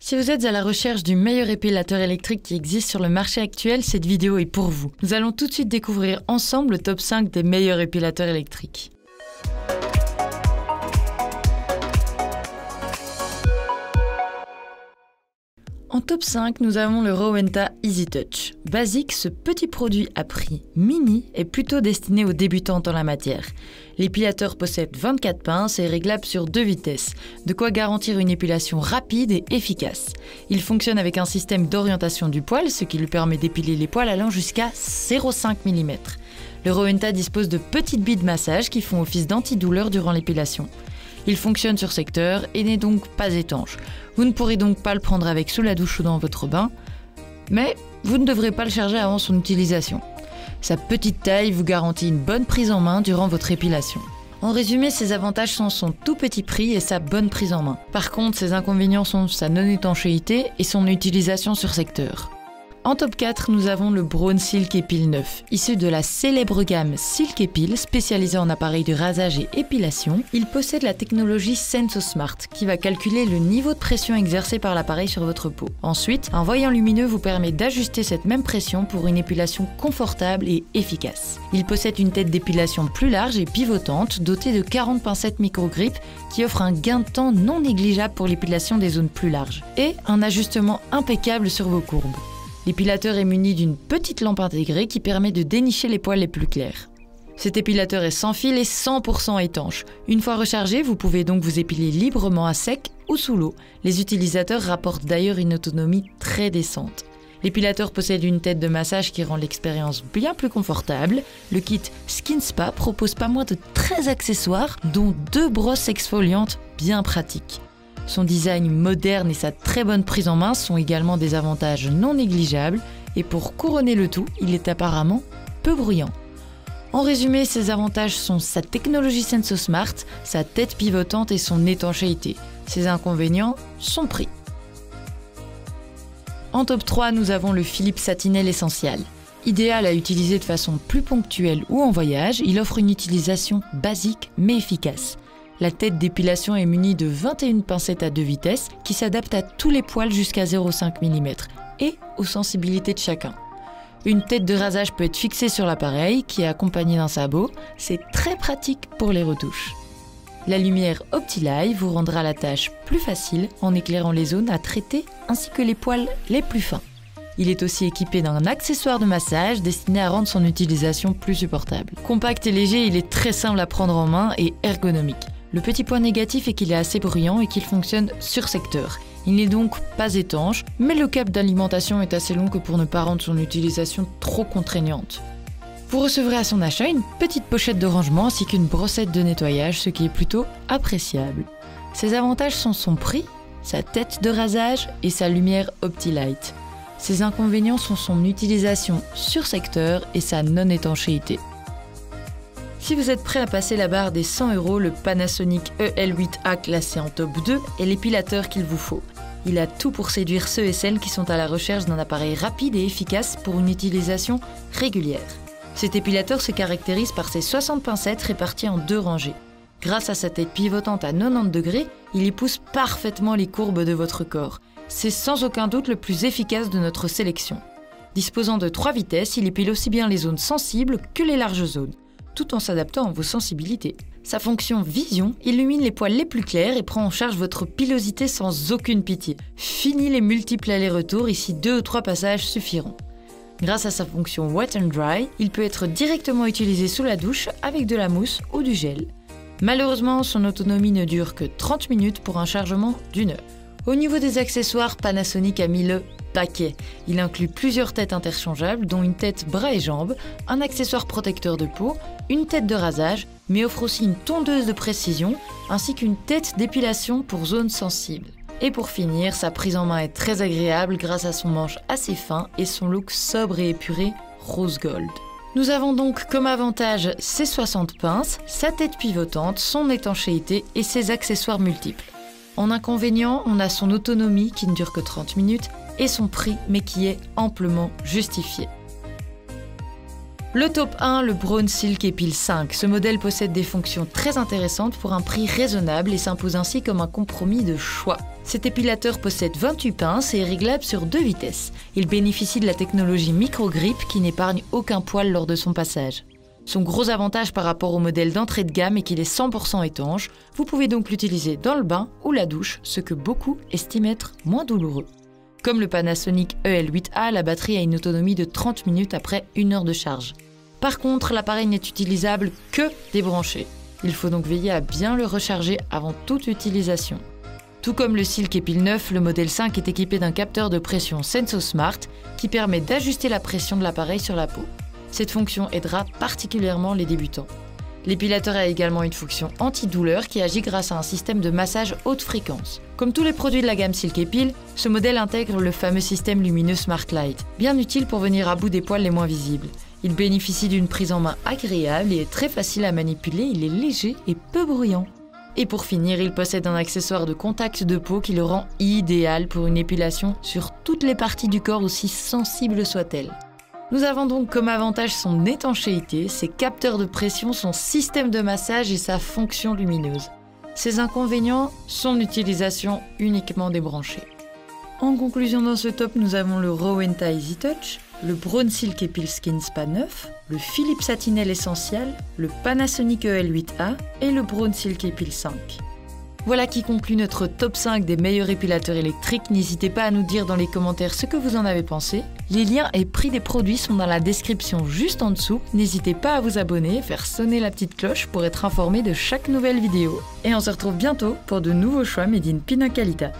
Si vous êtes à la recherche du meilleur épilateur électrique qui existe sur le marché actuel, cette vidéo est pour vous. Nous allons tout de suite découvrir ensemble le top 5 des meilleurs épilateurs électriques. En top 5, nous avons le Rowenta Easy Touch. Basique, ce petit produit à prix mini est plutôt destiné aux débutants en la matière. L'épilateur possède 24 pinces et est réglable sur 2 vitesses, de quoi garantir une épilation rapide et efficace. Il fonctionne avec un système d'orientation du poil, ce qui lui permet d'épiler les poils allant jusqu'à 0,5 mm. Le Rowenta dispose de petites billes de massage qui font office d'antidouleur durant l'épilation. Il fonctionne sur secteur et n'est donc pas étanche. Vous ne pourrez donc pas le prendre avec sous la douche ou dans votre bain, mais vous ne devrez pas le charger avant son utilisation. Sa petite taille vous garantit une bonne prise en main durant votre épilation. En résumé, ses avantages sont son tout petit prix et sa bonne prise en main. Par contre, ses inconvénients sont sa non-étanchéité et son utilisation sur secteur. En top 4, nous avons le Braun Silk Epil 9. Issu de la célèbre gamme Silk Epil, spécialisée en appareils de rasage et épilation, il possède la technologie SensoSmart, qui va calculer le niveau de pression exercé par l'appareil sur votre peau. Ensuite, un voyant lumineux vous permet d'ajuster cette même pression pour une épilation confortable et efficace. Il possède une tête d'épilation plus large et pivotante, dotée de 40 pincettes micro-grip, qui offre un gain de temps non négligeable pour l'épilation des zones plus larges, et un ajustement impeccable sur vos courbes. L'épilateur est muni d'une petite lampe intégrée qui permet de dénicher les poils les plus clairs. Cet épilateur est sans fil et 100% étanche. Une fois rechargé, vous pouvez donc vous épiler librement à sec ou sous l'eau. Les utilisateurs rapportent d'ailleurs une autonomie très décente. L'épilateur possède une tête de massage qui rend l'expérience bien plus confortable. Le kit Skin Spa propose pas moins de 13 accessoires, dont 2 brosses exfoliantes bien pratiques. Son design moderne et sa très bonne prise en main sont également des avantages non négligeables, et pour couronner le tout, il est apparemment peu bruyant. En résumé, ses avantages sont sa technologie SensoSmart, sa tête pivotante et son étanchéité. Ses inconvénients, son prix. En top 3, nous avons le Philips Satinel Essential. Idéal à utiliser de façon plus ponctuelle ou en voyage, il offre une utilisation basique mais efficace. La tête d'épilation est munie de 21 pincettes à 2 vitesses qui s'adaptent à tous les poils jusqu'à 0,5 mm et aux sensibilités de chacun. Une tête de rasage peut être fixée sur l'appareil qui est accompagnée d'un sabot. C'est très pratique pour les retouches. La lumière OptiLight vous rendra la tâche plus facile en éclairant les zones à traiter ainsi que les poils les plus fins. Il est aussi équipé d'un accessoire de massage destiné à rendre son utilisation plus supportable. Compact et léger, il est très simple à prendre en main et ergonomique. Le petit point négatif est qu'il est assez bruyant et qu'il fonctionne sur secteur. Il n'est donc pas étanche, mais le câble d'alimentation est assez long que pour ne pas rendre son utilisation trop contraignante. Vous recevrez à son achat une petite pochette de rangement ainsi qu'une brossette de nettoyage, ce qui est plutôt appréciable. Ses avantages sont son prix, sa tête de rasage et sa lumière OptiLight. Ses inconvénients sont son utilisation sur secteur et sa non-étanchéité. Si vous êtes prêt à passer la barre des 100 €, le Panasonic EL8A classé en top 2 est l'épilateur qu'il vous faut. Il a tout pour séduire ceux et celles qui sont à la recherche d'un appareil rapide et efficace pour une utilisation régulière. Cet épilateur se caractérise par ses 60 pincettes réparties en 2 rangées. Grâce à sa tête pivotante à 90 degrés, il épouse parfaitement les courbes de votre corps. C'est sans aucun doute le plus efficace de notre sélection. Disposant de 3 vitesses, il épile aussi bien les zones sensibles que les larges zones, tout en s'adaptant à vos sensibilités. Sa fonction vision illumine les poils les plus clairs et prend en charge votre pilosité sans aucune pitié. Fini les multiples allers-retours, ici 2 ou 3 passages suffiront. Grâce à sa fonction Wet and Dry, il peut être directement utilisé sous la douche avec de la mousse ou du gel. Malheureusement, son autonomie ne dure que 30 minutes pour un chargement d'1 heure. Au niveau des accessoires, Panasonic a mis le paquet. Il inclut plusieurs têtes interchangeables, dont une tête bras et jambes, un accessoire protecteur de peau, une tête de rasage, mais offre aussi une tondeuse de précision, ainsi qu'une tête d'épilation pour zones sensibles. Et pour finir, sa prise en main est très agréable grâce à son manche assez fin et son look sobre et épuré rose gold. Nous avons donc comme avantage ses 60 pinces, sa tête pivotante, son étanchéité et ses accessoires multiples. En inconvénient, on a son autonomie qui ne dure que 30 minutes et son prix mais qui est amplement justifié. Le top 1, le Braun Silk Epil 5. Ce modèle possède des fonctions très intéressantes pour un prix raisonnable et s'impose ainsi comme un compromis de choix. Cet épilateur possède 28 pinces et est réglable sur 2 vitesses. Il bénéficie de la technologie micro-grip qui n'épargne aucun poil lors de son passage. Son gros avantage par rapport au modèle d'entrée de gamme est qu'il est 100% étanche. Vous pouvez donc l'utiliser dans le bain ou la douche, ce que beaucoup estiment être moins douloureux. Comme le Panasonic EL8A, la batterie a une autonomie de 30 minutes après 1 heure de charge. Par contre, l'appareil n'est utilisable que débranché. Il faut donc veiller à bien le recharger avant toute utilisation. Tout comme le Silk Epil 9, le modèle 5 est équipé d'un capteur de pression SensoSmart qui permet d'ajuster la pression de l'appareil sur la peau. Cette fonction aidera particulièrement les débutants. L'épilateur a également une fonction antidouleur qui agit grâce à un système de massage haute fréquence. Comme tous les produits de la gamme Silk Epil, ce modèle intègre le fameux système lumineux Smart Light, bien utile pour venir à bout des poils les moins visibles. Il bénéficie d'une prise en main agréable et est très facile à manipuler, il est léger et peu bruyant. Et pour finir, il possède un accessoire de contact de peau qui le rend idéal pour une épilation sur toutes les parties du corps aussi sensibles soient-elles. Nous avons donc comme avantage son étanchéité, ses capteurs de pression, son système de massage et sa fonction lumineuse. Ses inconvénients, son utilisation uniquement débranchée. En conclusion, dans ce top, nous avons le Rowenta Easy Touch, le Braun Silk Epil Skin Spa 9, le Philips Satinel Essential, le Panasonic EL8A et le Braun Silk Epil 5. Voilà qui conclut notre top 5 des meilleurs épilateurs électriques. N'hésitez pas à nous dire dans les commentaires ce que vous en avez pensé. Les liens et prix des produits sont dans la description juste en dessous. N'hésitez pas à vous abonner et faire sonner la petite cloche pour être informé de chaque nouvelle vidéo. Et on se retrouve bientôt pour de nouveaux choix made in Pina Qualita.